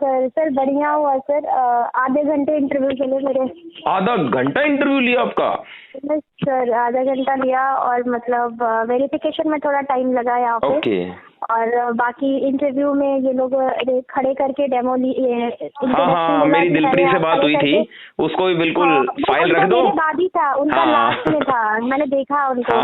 Sir sir बढ़िया हुआ sir. आधे घंटे इंटरव्यू के लिए मेरे। आधा घंटा इंटरव्यू लिया आपका? सर आधा घंटा लिया और मतलब वेरिफिकेशन में थोड़ा टाइम लगा यहाँ पे। ओके। और बाकी इंटरव्यू में ये लोग खड़े करके डेमो हाँ, मेरी दिलप्रीत से बात हुई थी, उसको भी बिल्कुल फाइल रख दो। मेरे बाद ही था, उनका लास्ट में था, मैंने देखा उनको।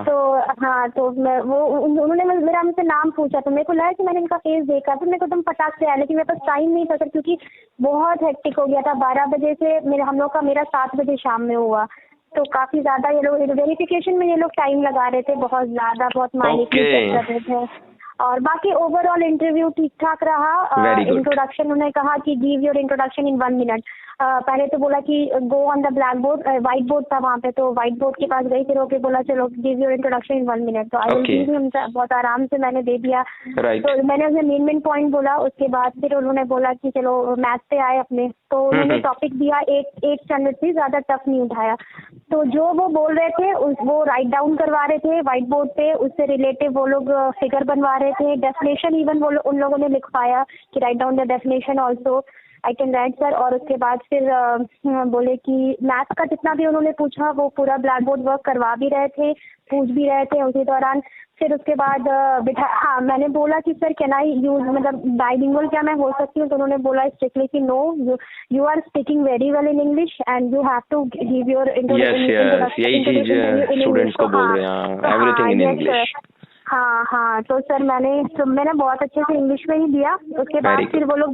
तो उन्होंने मेरा मुझसे नाम पूछा, तो मेरे को लगा कि मैंने इनका फेस देखा, तो मेरे को एकदम फटाक से आया, लेकिन मेरे पास टाइम नहीं था सर, क्योंकि बहुत हेक्टिक हो गया था। 12 बजे से हम लोग का मेरा 7 बजे शाम में हुआ, तो काफी ज्यादा ये लोग वेरिफिकेशन में ये लोग टाइम लगा रहे थे, बहुत ज्यादा, बहुत मायने चेक कर रहे थे। और बाकी ओवरऑल इंटरव्यू ठीक ठाक रहा। इंट्रोडक्शन उन्होंने कहा कि give your introduction in 1 minute. पहले तो बोला कि go on the black board, white board था वहाँ पे, तो व्हाइट बोर्ड के पास गई, फिर ओके बोला चलो give your introduction in 1 minute. तो आई विल गिव, बहुत आराम से मैंने दे दिया। तो मैंने उसमें मेन पॉइंट बोला, उसके बाद फिर उन्होंने बोला कि चलो मैथ पे आए अपने, तो उन्होंने टॉपिक दिया 8 स्टैंडर्ड से, ज्यादा टफ नहीं उठाया। तो जो वो बोल रहे थे वो राइट डाउन करवा रहे थे व्हाइट बोर्ड पे, उससे रिलेटिव वो लोग फिगर बनवा रहे थे, डेफिनेशन इवन वो उन लोगों ने लिखवाया कि write down the definition also I can write sir. और उसके बाद फिर बोले कि मैथ्स का जितना भी उन्होंने पूछा वो पूरा ब्लैक बोर्ड वर्क करवा भी रहे थे, पूछ भी रहे थे उसी दौरान। फिर उसके बाद मैंने बोला कि सर कैन आई यूज, मतलब बाइलिंगुअल क्या मैं हो सकती हूँ? तो उन्होंने बोला स्ट्रिक्टली कि no, you are speaking very well in English and you have to give your यही चीज स्टूडेंट्स को बोल रहे हैं, एवरीथिंग इन इंग्लिश। हाँ, तो सर मैंने बहुत अच्छे से इंग्लिश में ही दिया। उसके बाद फिर वो लोग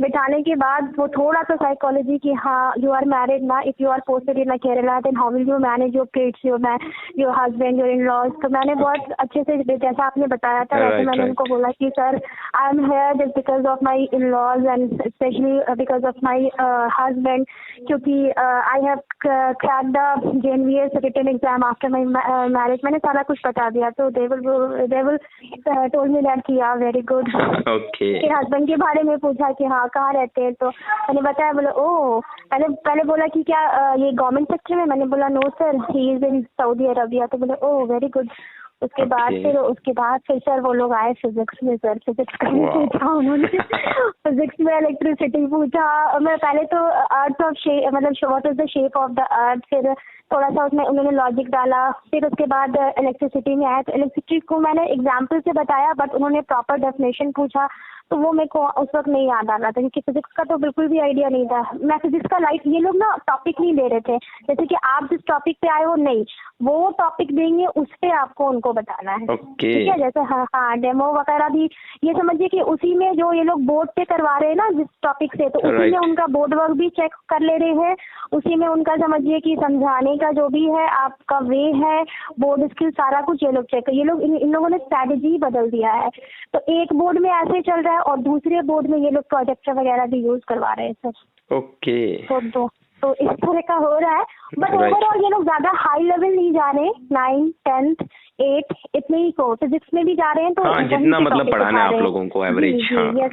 बिठाने के बाद वो थोड़ा सा साइकोलॉजी की, हाँ यू आर मैरिड ना, if you are posted in Kerala then how will you manage your kids, your husband, your in laws. तो मैंने बहुत अच्छे से, जैसा आपने बताया था वैसे मैंने उनको बोला कि sir I am here just because of my in laws and specially because of my husband, क्योंकि I have cracked the JNVS written exam after my marriage. मैंने सारा कुछ बता दिया, तो they will told me that कि yeah very good। फिर husband के बारे में पूछा कि हाँ कहाँ रहते हैं, तो मैंने बताया, बोला ओह, पहले बोला कि क्या ये गवर्नमेंट सेक्टर में? मैंने बोला no sir, he is in Saudi Arabia. तो बोले ओह वेरी गुड। उसके बाद फिर सर वो लोग आए फिजिक्स में। सर फिजिक्स का पूछा उन्होंने फिजिक्स में इलेक्ट्रिसिटी पूछा। मैं पहले तो अर्थ ऑफ शेप, मतलब what is the shape of the earth, फिर थोड़ा सा उसमें उन्होंने लॉजिक डाला। फिर उसके बाद इलेक्ट्रिसिटी में आया, तो इलेक्ट्रिसिटी को मैंने एग्जाम्पल से बताया, बट उन्होंने प्रॉपर डेफिनेशन पूछा, तो वो मेरे को उस वक्त नहीं याद आ रहा था, क्योंकि फिजिक्स का तो बिल्कुल भी आइडिया नहीं था। मैं फिजिक्स का ये लोग ना टॉपिक नहीं दे रहे थे, जैसे कि आप जिस टॉपिक पे आए हो, नहीं, वो टॉपिक देंगे उस पे आपको उनको बताना है। ठीक है, जैसे हाँ डेमो वगैरह भी ये समझिए कि उसी में जो ये लोग बोर्ड पे करवा रहे हैं ना जिस टॉपिक से, तो उसी में उनका बोर्ड वर्क भी चेक कर ले रहे हैं, उसी में उनका समझिए कि समझाने का जो भी है आपका वे है, बोर्ड स्किल, सारा कुछ ये लोग चेक। ये लोग इन लोगों ने स्ट्रैटेजी बदल दिया है, तो एक बोर्ड में ऐसे चल रहा है और दूसरे बोर्ड में ये लोग प्रोजेक्टर वगैरह भी यूज करवा रहे हैं सर। ओके। तो इस तरह का हो रहा है, बट ओवरऑल ये लोग ज्यादा हाई लेवल नहीं जा रहे। 9, 10, 8 इतने ही को फिजिक्स में भी जा रहे हैं, तो हाँ, जितना मतलब पढ़ाना है आप लोगों को average. Yes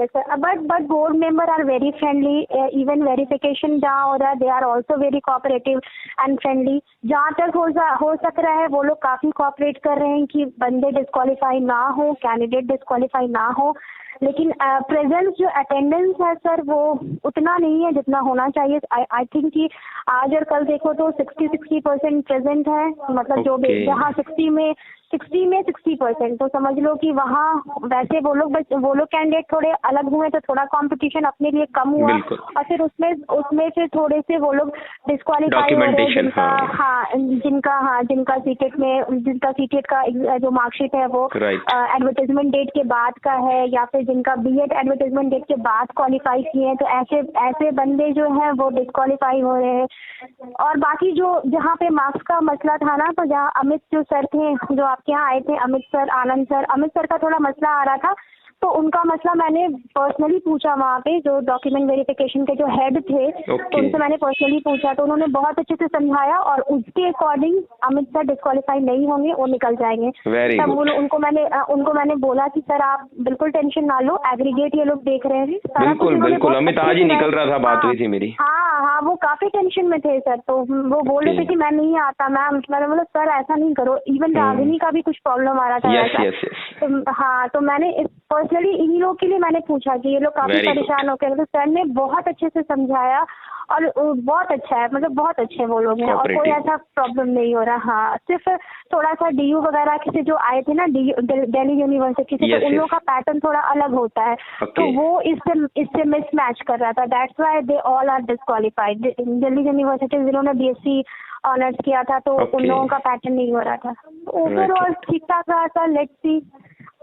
sir. But board member are very friendly, even verification जहाँ हो रहा है they are also very cooperative and friendly. जहाँ तक हो सक रहा है वो लोग काफी कोऑपरेट कर रहे हैं कि बंदे डिस्क्वालीफाई ना हो, कैंडिडेट डिस्क्वालीफाई ना हो। लेकिन प्रेजेंस जो अटेंडेंस है सर वो उतना नहीं है जितना होना चाहिए। आई थिंक कि आज और कल देखो तो 60% प्रेजेंट है, मतलब जो भी जहाँ 60 में 60%, तो समझ लो कि वहाँ वैसे वो लोग कैंडिडेट थोड़े अलग हुए, तो थोड़ा कंपटीशन अपने लिए कम हुआ, और फिर उसमें फिर थोड़े से वो लोग डिस्क्वालीफाई हो रहे हैं, जिनका सीटेट का जो मार्कशीट है वो एडवर्टाइजमेंट डेट के बाद का है, या फिर जिनका BEd एडवर्टाइजमेंट डेट के बाद क्वालिफाई किए हैं, तो ऐसे बंदे जो हैं वो डिस्क्वालीफाई हो रहे हैं। और बाकी जहाँ पे मार्क्स का मसला था ना, तो जहाँ अमित जो सर थे जो आपके यहाँ आए थे, अमित सर का थोड़ा मसला आ रहा था, तो उनका मसला मैंने पर्सनली पूछा वहाँ पे, जो डॉक्यूमेंट वेरिफिकेशन के जो हेड थे, तो उनसे मैंने पर्सनली पूछा, तो उन्होंने बहुत अच्छे से समझाया, और उसके अकॉर्डिंग अमित सर डिस्क्वालीफाई नहीं होंगे, वो निकल जाएंगे। तब उनको मैंने बोला कि सर आप बिल्कुल टेंशन ना लो, एग्रीगेट ये लोग देख रहे हैं सारा कुछ। बिल्कुल अमित आज ही निकल रहा था, बात हुई थी मेरी। हाँ, वो काफी टेंशन में थे सर, तो वो बोल रहे थे कि मैं नहीं आता मैम। मैंने बोला सर ऐसा नहीं करो, इवन रागिनी का भी कुछ प्रॉब्लम आ रहा था। हाँ, तो मैंने पर्सनली इन्हीं लोग के लिए मैंने पूछा कि ये लोग काफी परेशान हो गए, तो सर ने बहुत अच्छे से समझाया और बहुत अच्छा है, मतलब बहुत अच्छे वो लोग हैं और कोई ऐसा प्रॉब्लम नहीं हो रहा। हाँ, सिर्फ थोड़ा सा DU वगैरह से जो आए थे ना दिल्ली यूनिवर्सिटी से, तो उन लोगों का पैटर्न थोड़ा अलग होता है, तो वो इससे मिसमैच कर रहा था। That's why they all are disqualified. Delhi university जिन्होंने BSc ऑनर्स किया था, तो उन लोगों का पैटर्न नहीं हो रहा था। ओवरऑल ठीक ठाक रहा था। Let's see.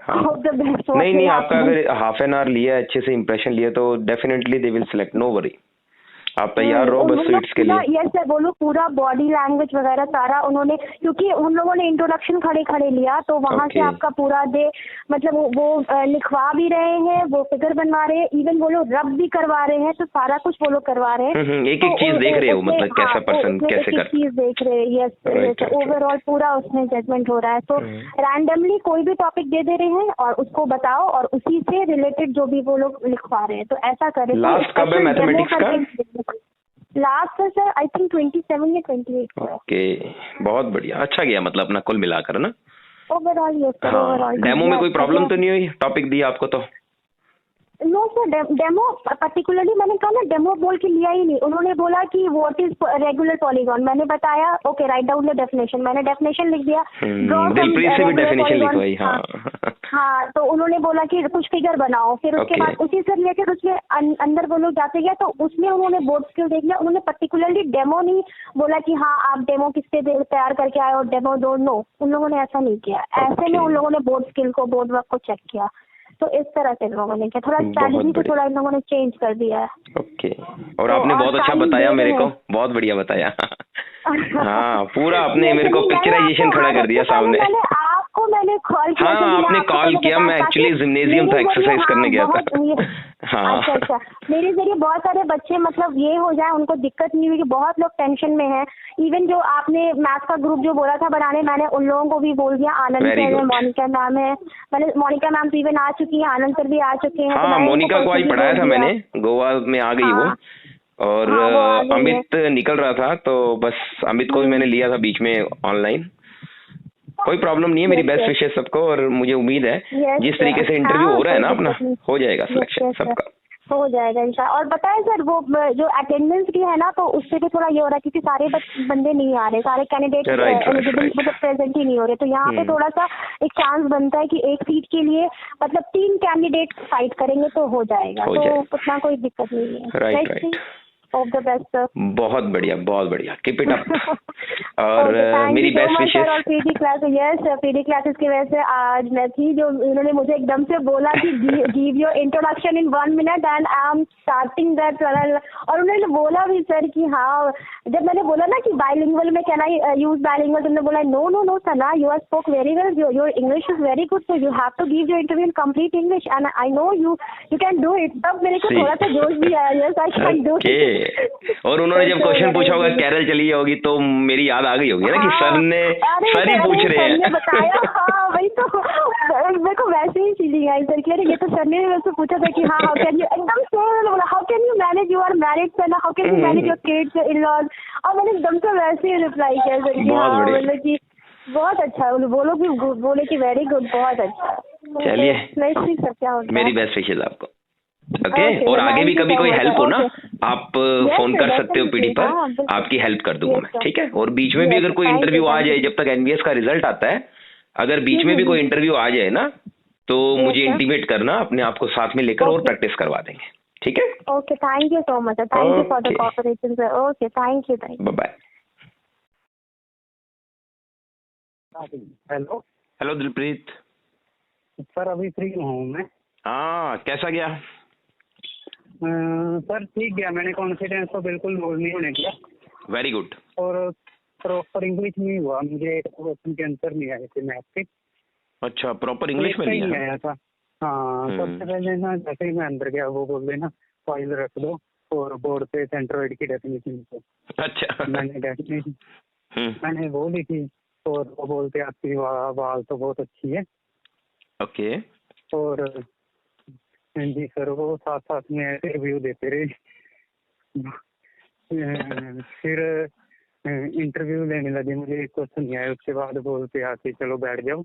नहीं, आपका अगर हाफ एन आवर लिया, अच्छे से इंप्रेशन लिया, तो definitely they will select, no worry. आप तैयार रहो बस स्वीट्स के लिए। यस सर, बोलो पूरा बॉडी लैंग्वेज वगैरह सारा उन्होंने, क्योंकि उन लोगों ने इंट्रोडक्शन खड़े लिया, तो वहाँ से आपका पूरा डे, मतलब वो लिखवा भी रहे हैं, वो फिगर बनवा रहे हैं, इवन वो लोग रब भी करवा रहे हैं, तो सारा कुछ वो लोग करवा रहे हैं। एक चीज देख रहे हो, मतलब कैसा पर्सन कैसे कर, चीज देख रहे हैं। यस, ओवरऑल पूरा उसमें जजमेंट हो रहा है। तो रैंडमली कोई भी टॉपिक दे रहे हैं और उसको बताओ, और उसी से रिलेटेड जो भी वो लोग लिखवा रहे हैं, तो ऐसा करें। लास्ट कब है मैथमेटिक्स का? लास्ट है सर, आई थिंक 27 या 28 को। ओके, बहुत बढ़िया, अच्छा गया मतलब अपना कुल मिलाकर ना। Overall yes sir, overall. Demo में कोई प्रॉब्लम तो नहीं हुई? टॉपिक दिया आपको तो? नो सर, डेमो पर्टिकुलरली मैंने कहा ना, डेमो बोल के लिया ही नहीं। उन्होंने बोला कि व्हाट इज रेगुलर पॉलीगॉन, मैंने बताया okay write down the definition, मैंने डेफिनेशन लिख दिया। दिलप्रीत से भी डेफिनेशन लिखवाई। हाँ, तो उन्होंने बोला कि कुछ फिगर बनाओ, फिर उसके बाद उसी से रिलेटेड उसमें अंदर वो लोग जाते गया, तो उसमें उन्होंने बोर्ड स्किल देख लिया। उन्होंने पर्टिकुलरली डेमो नहीं बोला कि हाँ आप डेमो किससे तैयार करके आए और डेमो दो, नो, उन लोगों ने ऐसा नहीं किया। ऐसे में उन लोगों ने बोर्ड स्किल को, बोर्ड वर्क को चेक किया, तो इस तरह से इन लोगों ने किया, थोड़ा स्ट्रैटेजी को थोड़ा इन लोगों ने चेंज कर दिया है। ओके, और आपने बहुत अच्छा बताया मेरे को, बहुत बढ़िया बताया। हाँ, पूरा आपने मेरे को पिक्चराइजेशन खड़ा कर दिया सामने। आपको मैंने कॉल किया। हाँ, आपने कॉल किया, मैं एक्चुअली जिम्नेजियम था, एक्सरसाइज करने गया था। हाँ, अच्छा, मेरे जरिए बहुत सारे बच्चे मतलब ये हो जाए, उनको दिक्कत नहीं हुई कि बहुत लोग टेंशन में हैं। इवन जो आपने मैथ का ग्रुप जो बोला था बनाने, मैंने उन लोगों को भी बोल दिया। आनंद सर, मोनिका मैम है, मैंने मोनिका मैम तो इवन आ चुकी है, आनंद सर भी आ चुके हैं। हाँ, मोनिका को आज पढ़ाया था मैंने, गोवा में आ गई वो, और अमित निकल रहा था, तो बस अमित को भी मैंने लिया था बीच में ऑनलाइन। कोई प्रॉब्लम नहीं है, मेरी बेस्ट विशेष सबको, और मुझे उम्मीद है जिस तरीके से इंटरव्यू हो रहा है ना अपना, हो जाएगा सिलेक्शन सबका, हो जाएगा इंशाल्लाह। और बताएं सर, वो जो अटेंडेंस की है ना, तो उससे भी थोड़ा ये हो रहा है, क्योंकि सारे बंदे नहीं आ रहे, सारे कैंडिडेट एलिजिबल मतलब प्रेजेंट ही नहीं हो रहे, तो यहाँ पे थोड़ा सा एक चांस बनता है कि एक सीट के लिए मतलब 3 कैंडिडेट फाइट करेंगे तो हो जाएगा, तो उतना कोई दिक्कत नहीं है। Right, all the best sir. बहुत बढ़िया, कीप इट अप। और मेरी बेस्ट विशेस। और PD class, yes PD classes की वजह से आज मैं थी, जो उन्होंने मुझे एकदम से बोला कि give your introduction in 1 minute and I am starting that. और उन्होंने बोला भी सर कि हाँ, जब मैंने बोला ना कि बाइलिंगुअल में कैन आई यूज बाइलिंगुअल, तो उन्होंने बोला no Sana, you are spoke very well, your English is very good, so you have to give your interview in complete English and I know you can do it. तब मेरे को थोड़ा सा जोश भी आया, yes I can do it. और उन्होंने जब क्वेश्चन पूछा होगा केरल चली होगी, तो मेरी याद आ गई होगी ना कि सर ही पूछ रहे हैं। बताया, हाँ वही तो मेरे को वैसे ही फीलिंग आई सर, कह रहे ये तो सर ने वैसे पूछा था कि हाँ हाउ कैन यू, एकदम से बोला how can you manage, you are married sir, how can you manage your kids in laws, और मैंने एकदम से वैसे ही रिप्लाई किया सर कि हाँ, मतलब कि बहुत अच्छा, वो लोग भी बोले कि वेरी गुड, बहुत अच्छा। चलिए, मेरी बेस्ट विशेस आपको। ओके, और आगे भी कभी कोई हेल्प हो ना, आप फोन कर सकते हो पीडी पर, आपकी हेल्प कर दूंगा मैं, ठीक है। और बीच में भी अगर कोई इंटरव्यू आ जाए, जब तक एनबीएस का रिजल्ट आता है, अगर बीच में भी कोई इंटरव्यू आ जाए ना, तो मुझे इंटीमेट करना, अपने आप को साथ में लेकर और प्रैक्टिस करवा देंगे, ठीक है। Okay, thank you so much, thank you for the cooperation sir. Okay, thank you, bye. Hello Dilpreet sir, अभी फ्री हूँ मैं। हाँ, कैसा गया? सर ठीक गया, मैंने कॉन्फिडेंस तो बिल्कुल लूज नहीं होने दिया। Very good. और प्रॉपर इंग्लिश नहीं हुआ, मुझे क्वेश्चन के आंसर नहीं आए थे मैथ के। अच्छा, प्रॉपर इंग्लिश में नहीं आया था। हाँ, सबसे पहले ना जैसे ही मैं अंदर गया, वो बोल देना फाइल रख दो और बोर्ड पे सेंट्रोइड की डेफिनेशन को। अच्छा। मैंने डेफिनेशन मैंने वो लिखी, और वो बोलते आपकी आवाज तो बहुत अच्छी है। ओके। और जी सर, वो साथ साथ में रिव्यू देते रहे। फिर इंटरव्यू लेने लगे, मुझे एक क्वेश्चन नहीं आया, उसके बाद बोलते आके चलो बैठ जाओ,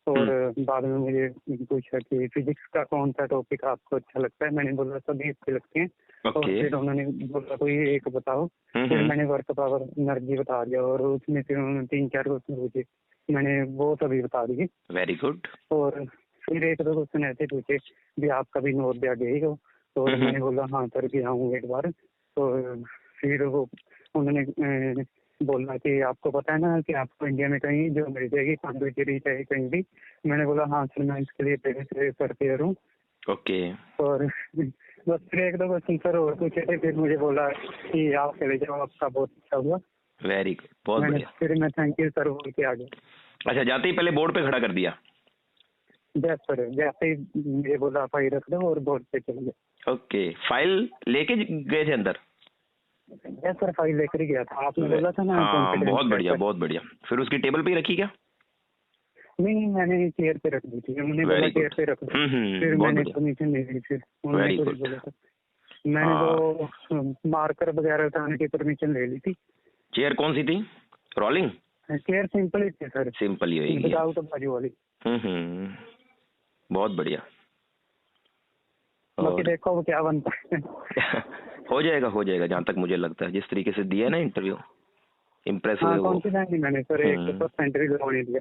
और बाद में मुझे पूछा कि फिजिक्स का कौन सा टॉपिक आपको अच्छा लगता है। मैंने बोला सभी अच्छे लगते हैं। और फिर उन्होंने बोला कोई एक बताओ। फिर मैंने वर्क पावर एनर्जी बता दिया और उसमें फिर उन्होंने 3-4 क्वेश्चन पूछे, मैंने वो सभी बता दिए। Very good. और फिर 1-2 क्वेश्चन ऐसे पूछे भी आप कभी नवोदया गए हो, तो मैंने बोला हाँ सर गया हूँ एक बार। तो फिर वो उन्होंने बोला कि आपको पता है ना कि आपको इंडिया में कहीं जो मिल जाएगी पांडिचेरी चाहे कहीं भी। मैंने बोला हाँ सर मैं इसके लिए पहले से प्रिपेयर हूँ। ओके। और बस फिर 1-2 क्वेश्चन सर और पूछे थे, फिर मुझे बोला कि आप चले जाओ, आपका बहुत अच्छा हुआ। वेरी गुड, बहुत बढ़िया। फिर मैं थैंक यू सर बोल के आ गया। अच्छा, जाते ही पहले बोर्ड पे खड़ा कर दिया? यस सर, जैसे ही मुझे बोला फाइल रख दो और बोर्ड पे चले गए। ओके, फाइल लेके गए थे अंदर? यस सर, फाइल लेकर ही गया था, आपने बोला था ना। हाँ, बहुत बढ़िया बहुत बढ़िया। फिर उसकी टेबल पे ही रखी क्या? नहीं, मैंने चेयर पे रख दी थी। उन्होंने बोला चेयर पे रख दो। फिर मैंने परमिशन ले ली। फिर उन्होंने कुछ बोला था, मैंने तो मार्कर वगैरह उठाने की परमिशन ले ली थी। चेयर कौन सी थी? रोलिंग चेयर सिंपल ही थी सर, सिंपल ही होगी विदाउट बाजू वाली। बहुत बढ़िया। बाकी देखो वो क्या बनता है। हो जाएगा जहाँ तक मुझे लगता है, जिस तरीके से दिया ना इंटरव्यू, इम्प्रेस हुए वो। कॉन्फिडेंट नहीं मैंने सर 1% भी लगाने दिया।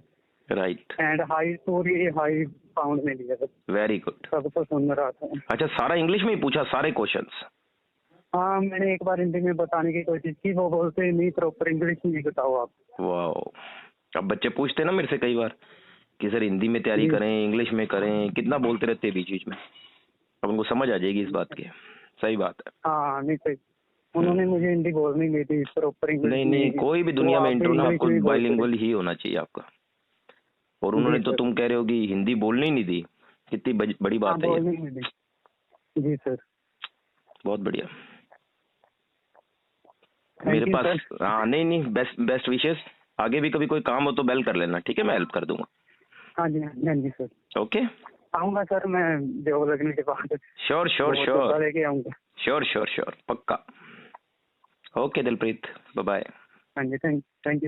राइट। एंड हाई पूरी हाई पाउंड में दिया सर। Very good. सब तो सुन रहा था। अच्छा, सारा इंग्लिश में ही पूछा सारे क्वेश्चंस? हाँ, मैंने एक बार हिंदी में बताने की कोशिश की, वो बोलते नहीं प्रॉपर इंग्लिश में बताओ आप। वाह। अब बच्चे पूछते ना मेरे से कई बार कि सर हिंदी में तैयारी करें इंग्लिश में करें, कितना बोलते रहते हैं बीच बीच में। अब उनको समझ आ जाएगी इस बात की। सही बात है। हाँ नहीं सही, उन्होंने मुझे हिंदी बोलनी नहीं थी प्रॉपर इंग्लिश। नहीं, कोई भी दुनिया में इंटरव्यू ना आपको बाइलिंगुअल ही होना चाहिए आपका। और उन्होंने तो तुम कह रहे हो कि हिंदी बोलनी नहीं दी, कितनी बड़ी बात है ये। जी सर, बहुत बढ़िया। मेरे पास हाँ नहीं बेस्ट विशेस। आगे भी कभी कोई काम हो तो बेल कर लेना, ठीक है? मैं हेल्प कर दूंगा। हाँ जी सर। ओके, आऊंगा सर मैं जॉब लगने के बाद। श्योर लेके आऊंगा। श्योर पक्का। Okay Dilpreet, bye bye. हाँ जी, थैंक यू।